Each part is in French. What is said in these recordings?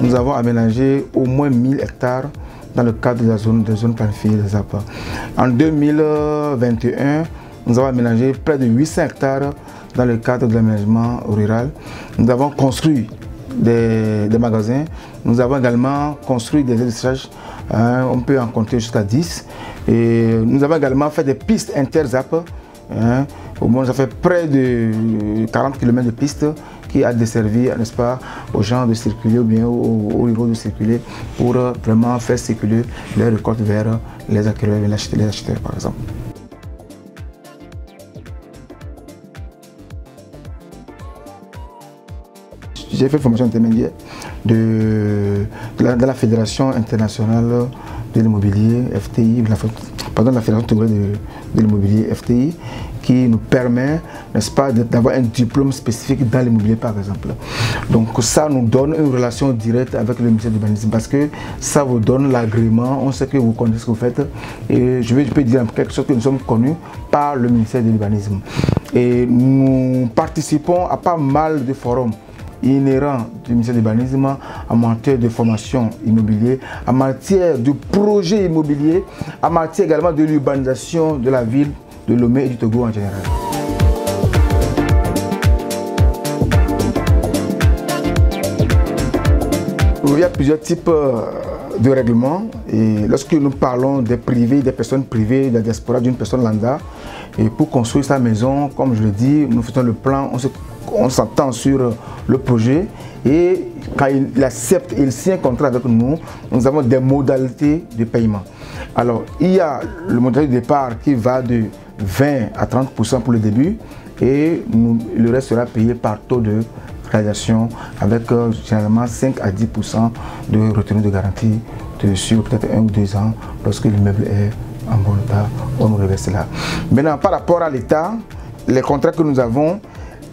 nous avons aménagé au moins 1000 hectares dans le cadre de la zone planifiée des ZAP. En 2021, nous avons aménagé près de 800 hectares dans le cadre de l'aménagement rural. Nous avons construit des magasins. Nous avons également construit des élevages. On peut en compter jusqu'à 10. Et nous avons également fait des pistes inter-ZAP. Au moins, ça fait près de 40 km de pistes qui a desservi, n'est-ce pas, aux gens de circuler ou bien aux ruraux de circuler pour vraiment faire circuler les récoltes vers les acquéreurs et les acheteurs, par exemple. J'ai fait formation intermédiaire de la Fédération internationale de l'immobilier, FTI, pardon, la Fédération togolaise de l'immobilier, FTI, qui nous permet, n'est-ce pas, d'avoir un diplôme spécifique dans l'immobilier, par exemple. Donc ça nous donne une relation directe avec le ministère de l'urbanisme parce que ça vous donne l'agrément, on sait que vous connaissez ce que vous faites. Et je peux dire quelque chose que nous sommes connus par le ministère de l'urbanisme. Et nous participons à pas mal de forums inhérents du ministère de l'urbanisme en matière de formation immobilière, en matière de projet immobilier, en matière également de l'urbanisation de la ville de Lomé et du Togo en général. Il y a plusieurs types de règlements et lorsque nous parlons des privés, des personnes privées, de la diaspora, d'une personne lambda, et pour construire sa maison, comme je le dis, nous faisons le plan, on s'entend sur le projet et quand il accepte, il signe un contrat avec nous, nous avons des modalités de paiement. Alors, il y a le modalité de départ qui va de 20 à 30% pour le début et le reste sera payé par taux de réalisation avec généralement 5 à 10% de retenue de garantie sur peut-être 1 ou 2 ans lorsque l'immeuble est en bon état, on nous reverse là. Maintenant, par rapport à l'État, les contrats que nous avons,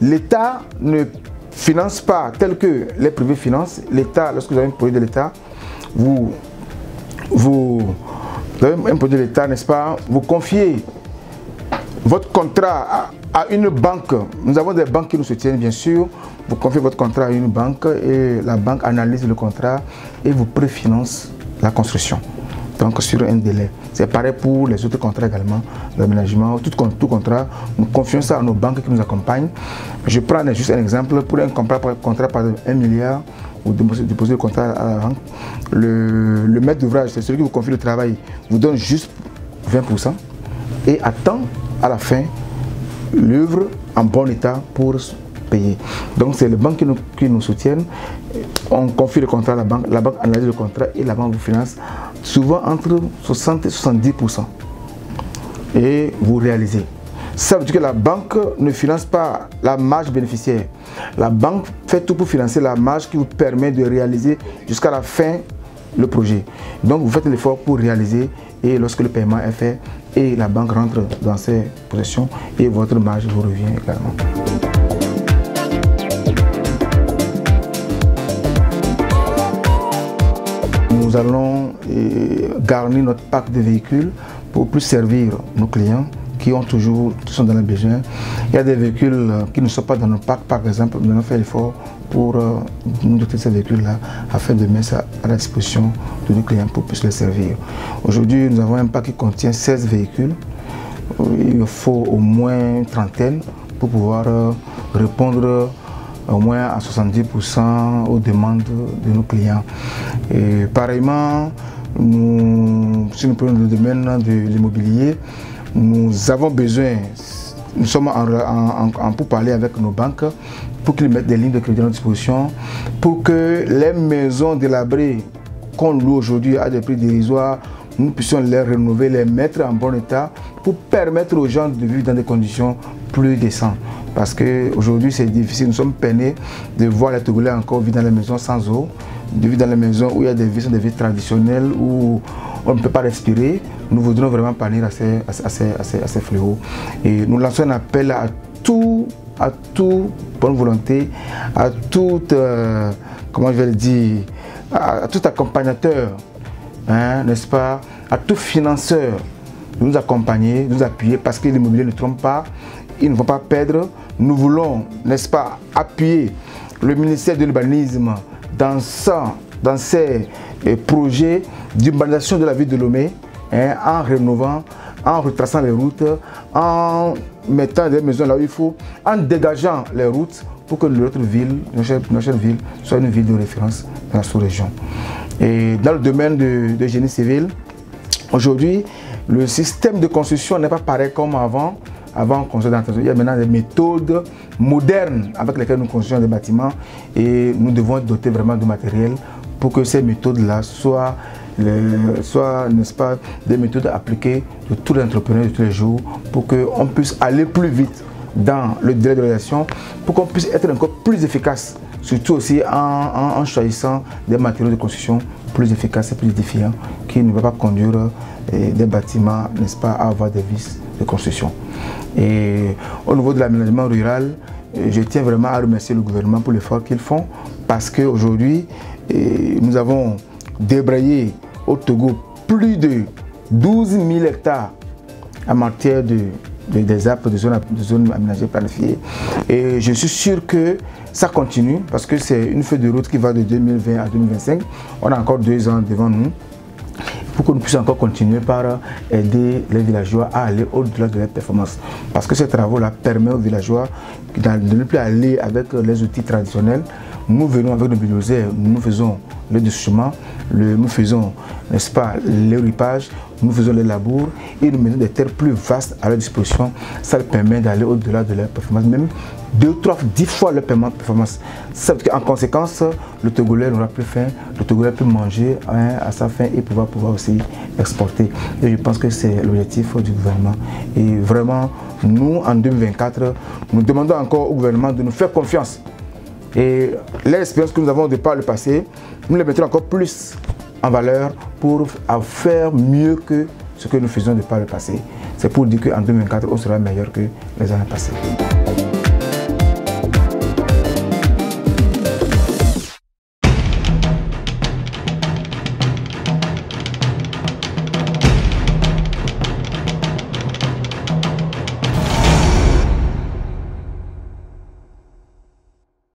l'État ne finance pas tel que les privés financent. L'État, lorsque vous avez un projet de l'État, vous avez un projet de l'État, n'est-ce pas, vous confiez votre contrat à une banque. Nous avons des banques qui nous soutiennent, bien sûr. Vous confiez votre contrat à une banque et la banque analyse le contrat et vous préfinance la construction. Donc sur un délai. C'est pareil pour les autres contrats également, d'aménagement, tout contrat, nous confions ça à nos banques qui nous accompagnent. Je prends juste un exemple, pour un contrat par 1 milliard, vous déposez le contrat à la banque, le maître d'ouvrage, c'est celui qui vous confie le travail, vous donne juste 20% et attend à la fin l'œuvre en bon état pour payer. Donc c'est les banques qui nous soutiennent, on confie le contrat à la banque analyse le contrat et la banque vous finance souvent entre 60 et 70% et vous réalisez. Ça veut dire que la banque ne finance pas la marge bénéficiaire. La banque fait tout pour financer la marge qui vous permet de réaliser jusqu'à la fin le projet. Donc vous faites l'effort pour réaliser et lorsque le paiement est fait et la banque rentre dans ses possessions et votre marge vous revient également. Nous allons garnir notre parc de véhicules pour plus servir nos clients qui sont dans le besoin. Il y a des véhicules qui ne sont pas dans nos parcs, par exemple, nous allons faire l'effort pour nous doter de ces véhicules-là afin de mettre ça à la disposition de nos clients pour plus les servir. Aujourd'hui, nous avons un parc qui contient 16 véhicules. Il faut au moins une trentaine pour pouvoir répondre au moins à 70% aux demandes de nos clients. Et pareillement, si nous prenons le domaine de l'immobilier, nous avons besoin, nous sommes en pourparlers avec nos banques pour qu'ils mettent des lignes de crédit à notre disposition pour que les maisons délabrées qu'on loue aujourd'hui à des prix dérisoires, nous puissions les rénover, les mettre en bon état pour permettre aux gens de vivre dans des conditions plus décentes. Parce qu'aujourd'hui c'est difficile, nous sommes peinés de voir les Togolais encore vivre dans les maisons sans eau, de vivre dans les maisons où il y a des vies traditionnelles, où on ne peut pas respirer. Nous voudrions vraiment pallier à ces fléaux. Et nous lançons un appel à toute bonne volonté, à toute, comment je vais le dire, à tout accompagnateur, hein, n'est-ce pas, à tout financeur de nous accompagner, de nous appuyer, parce que l'immobilier ne trompe pas, ils ne vont pas perdre. Nous voulons, n'est-ce pas, appuyer le ministère de l'urbanisme dans sa dans ces projets d'urbanisation de la ville de Lomé, hein, en rénovant, en retraçant les routes, en mettant des maisons là où il faut, en dégageant les routes pour que notre ville, notre ville, soit une ville de référence dans la sous-région. Et dans le domaine de génie civil, aujourd'hui, le système de construction n'est pas pareil comme avant. Avant, on construisait dans il y a maintenant des méthodes modernes avec lesquelles nous construisons des bâtiments et nous devons être dotés vraiment de matériel pour que ces méthodes-là soient, n'est-ce pas, des méthodes appliquées de tous les entrepreneurs de tous les jours pour qu'on puisse aller plus vite dans le délai de réalisation, pour qu'on puisse être encore plus efficace, surtout aussi en choisissant des matériaux de construction plus efficaces et plus édifiants qui ne vont pas conduire des bâtiments, n'est-ce pas, à avoir des vices de construction. Et au niveau de l'aménagement rural, je tiens vraiment à remercier le gouvernement pour l'effort qu'ils font parce qu'aujourd'hui, nous avons débrayé au Togo plus de 12 000 hectares en matière des arbres de zones aménagées planifiées. Et je suis sûr que ça continue parce que c'est une feuille de route qui va de 2020 à 2025. On a encore 2 ans devant nous pour que nous puissions encore continuer par aider les villageois à aller au-delà de leurs performances. Parce que ces travaux-là permettent aux villageois de ne plus aller avec les outils traditionnels. Nous venons avec nos bulldozers, nous faisons le dessouchement, nous faisons, n'est-ce pas, le ripage, nous faisons les labours et nous mettons des terres plus vastes à leur disposition. Ça leur permet d'aller au-delà de leurs performances, même 2, 3, 10 fois leur performance. En conséquence, le Togolais n'aura plus faim, le Togolais peut manger à sa faim et pouvoir aussi exporter. Et je pense que c'est l'objectif du gouvernement. Et vraiment, nous, en 2024, nous demandons encore au gouvernement de nous faire confiance. Et les expériences que nous avons de par le passé, nous les mettrons encore plus en valeur pour faire mieux que ce que nous faisons de par le passé. C'est pour dire qu'en 2024, on sera meilleur que les années passées.